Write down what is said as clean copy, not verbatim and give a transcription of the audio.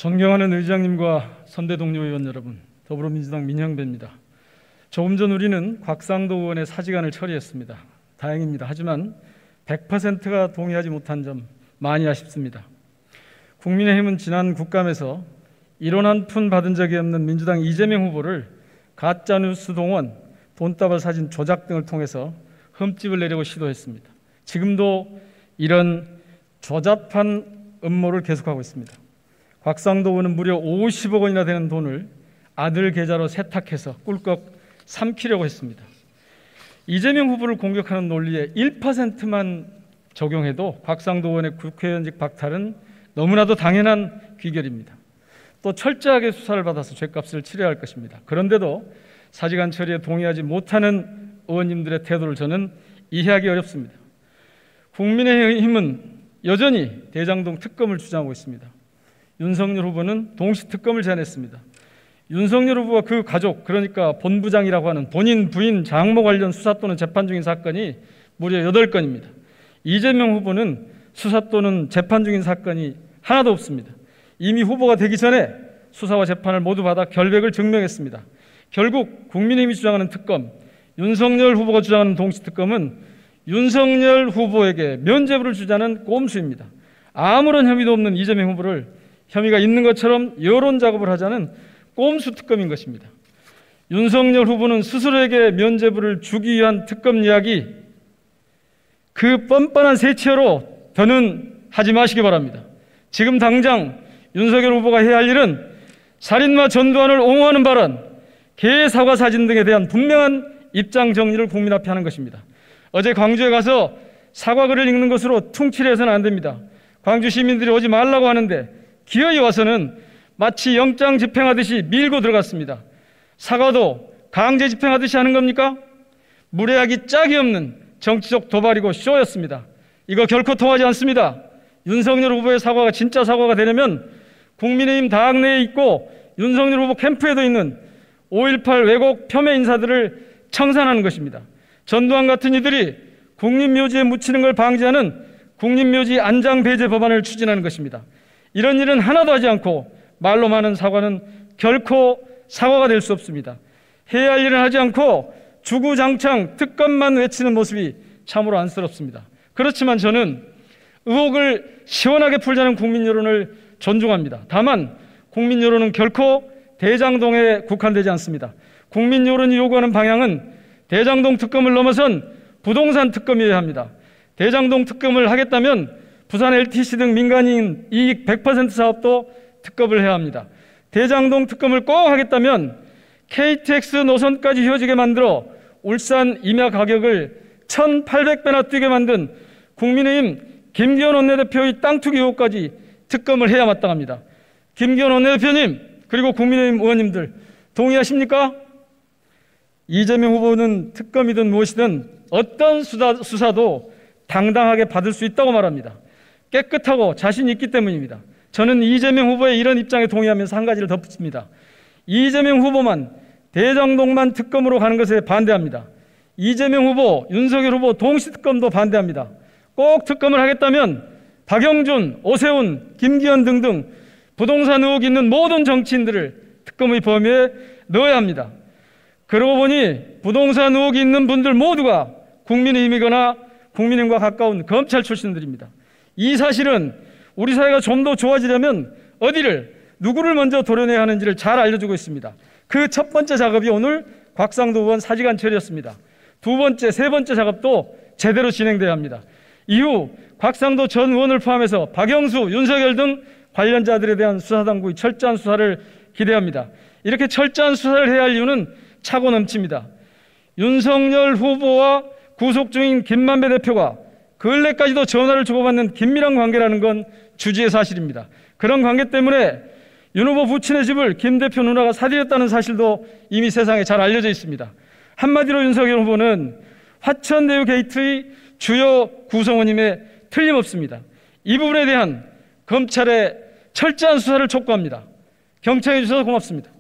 존경하는 의장님과 선대 동료 의원 여러분, 더불어민주당 민형배입니다. 조금 전 우리는 곽상도 의원의 사직안을 처리했습니다. 다행입니다. 하지만 100%가 동의하지 못한 점 많이 아쉽습니다. 국민의힘은 지난 국감에서 1원 한 푼 받은 적이 없는 민주당 이재명 후보를 가짜뉴스 동원, 돈다발 사진 조작 등을 통해서 흠집을 내려고 시도했습니다. 지금도 이런 조잡한 음모를 계속하고 있습니다. 곽상도 의원은 무려 50억 원이나 되는 돈을 아들 계좌로 세탁해서 꿀꺽 삼키려고 했습니다. 이재명 후보를 공격하는 논리에 1%만 적용해도 곽상도 의원의 국회의원직 박탈은 너무나도 당연한 귀결입니다. 또 철저하게 수사를 받아서 죗값을 치러야 할 것입니다. 그런데도 사직안 처리에 동의하지 못하는 의원님들의 태도를 저는 이해하기 어렵습니다. 국민의힘은 여전히 대장동 특검을 주장하고 있습니다. 윤석열 후보는 동시특검을 제안했습니다. 윤석열 후보와 그 가족, 그러니까 본부장이라고 하는 본인 부인 장모 관련 수사 또는 재판 중인 사건이 무려 8건입니다. 이재명 후보는 수사 또는 재판 중인 사건이 하나도 없습니다. 이미 후보가 되기 전에 수사와 재판을 모두 받아 결백을 증명했습니다. 결국 국민의힘이 주장하는 특검, 윤석열 후보가 주장하는 동시특검은 윤석열 후보에게 면죄부를 주자는 꼼수입니다. 아무런 혐의도 없는 이재명 후보를 혐의가 있는 것처럼 여론 작업을 하자는 꼼수 특검인 것입니다. 윤석열 후보는 스스로에게 면죄부를 주기 위한 특검 이야기, 그 뻔뻔한 세치어로 더는 하지 마시기 바랍니다. 지금 당장 윤석열 후보가 해야 할 일은 살인마 전두환을 옹호하는 발언, 개 사과 사진 등에 대한 분명한 입장 정리를 국민 앞에 하는 것입니다. 어제 광주에 가서 사과글을 읽는 것으로 퉁칠해서는 안 됩니다. 광주 시민들이 오지 말라고 하는데 기어이 와서는 마치 영장 집행하듯이 밀고 들어갔습니다. 사과도 강제 집행하듯이 하는 겁니까? 무례하기 짝이 없는 정치적 도발이고 쇼였습니다. 이거 결코 통하지 않습니다. 윤석열 후보의 사과가 진짜 사과가 되려면 국민의힘 당 내에 있고 윤석열 후보 캠프에도 있는 5.18 왜곡 폄훼 인사들을 청산하는 것입니다. 전두환 같은 이들이 국립묘지에 묻히는 걸 방지하는 국립묘지 안장 배제 법안을 추진하는 것입니다. 이런 일은 하나도 하지 않고 말로만 하는 사과는 결코 사과가 될 수 없습니다. 해야 할 일은 하지 않고 주구장창 특검만 외치는 모습이 참으로 안쓰럽습니다. 그렇지만 저는 의혹을 시원하게 풀자는 국민 여론을 존중합니다. 다만 국민 여론은 결코 대장동에 국한되지 않습니다. 국민 여론이 요구하는 방향은 대장동 특검을 넘어선 부동산 특검이어야 합니다. 대장동 특검을 하겠다면 부산 LTC 등 민간인 이익 100% 사업도 특검을 해야 합니다. 대장동 특검을 꼭 하겠다면 KTX 노선까지 휘어지게 만들어 울산 임야 가격을 1,800배나 뛰게 만든 국민의힘 김기현 원내대표의 땅 투기 의혹까지 특검을 해야 마땅합니다. 김기현 원내대표님, 그리고 국민의힘 의원님들 동의하십니까? 이재명 후보는 특검이든 무엇이든 어떤 수사도 당당하게 받을 수 있다고 말합니다. 깨끗하고 자신 있기 때문입니다. 저는 이재명 후보의 이런 입장에 동의하면서 한 가지를 덧붙입니다. 이재명 후보만 대장동만 특검으로 가는 것에 반대합니다. 이재명 후보, 윤석열 후보 동시특검도 반대합니다. 꼭 특검을 하겠다면 박영준, 오세훈, 김기현 등등 부동산 의혹이 있는 모든 정치인들을 특검의 범위에 넣어야 합니다. 그러고 보니 부동산 의혹이 있는 분들 모두가 국민의힘이거나 국민의힘과 가까운 검찰 출신들입니다. 이 사실은 우리 사회가 좀 더 좋아지려면 어디를, 누구를 먼저 도려내야 하는지를 잘 알려주고 있습니다. 그 첫 번째 작업이 오늘 곽상도 의원 사직안 처리였습니다. 두 번째, 세 번째 작업도 제대로 진행돼야 합니다. 이후 곽상도 전 의원을 포함해서 박영수, 윤석열 등 관련자들에 대한 수사당국의 철저한 수사를 기대합니다. 이렇게 철저한 수사를 해야 할 이유는 차고 넘칩니다. 윤석열 후보와 구속 중인 김만배 대표가 근래까지도 전화를 주고받는 긴밀한 관계라는 건 주지의 사실입니다. 그런 관계 때문에 윤 후보 부친의 집을 김 대표 누나가 사들였다는 사실도 이미 세상에 잘 알려져 있습니다. 한마디로 윤석열 후보는 화천대유 게이트의 주요 구성원임에 틀림없습니다. 이 부분에 대한 검찰의 철저한 수사를 촉구합니다. 경청해 주셔서 고맙습니다.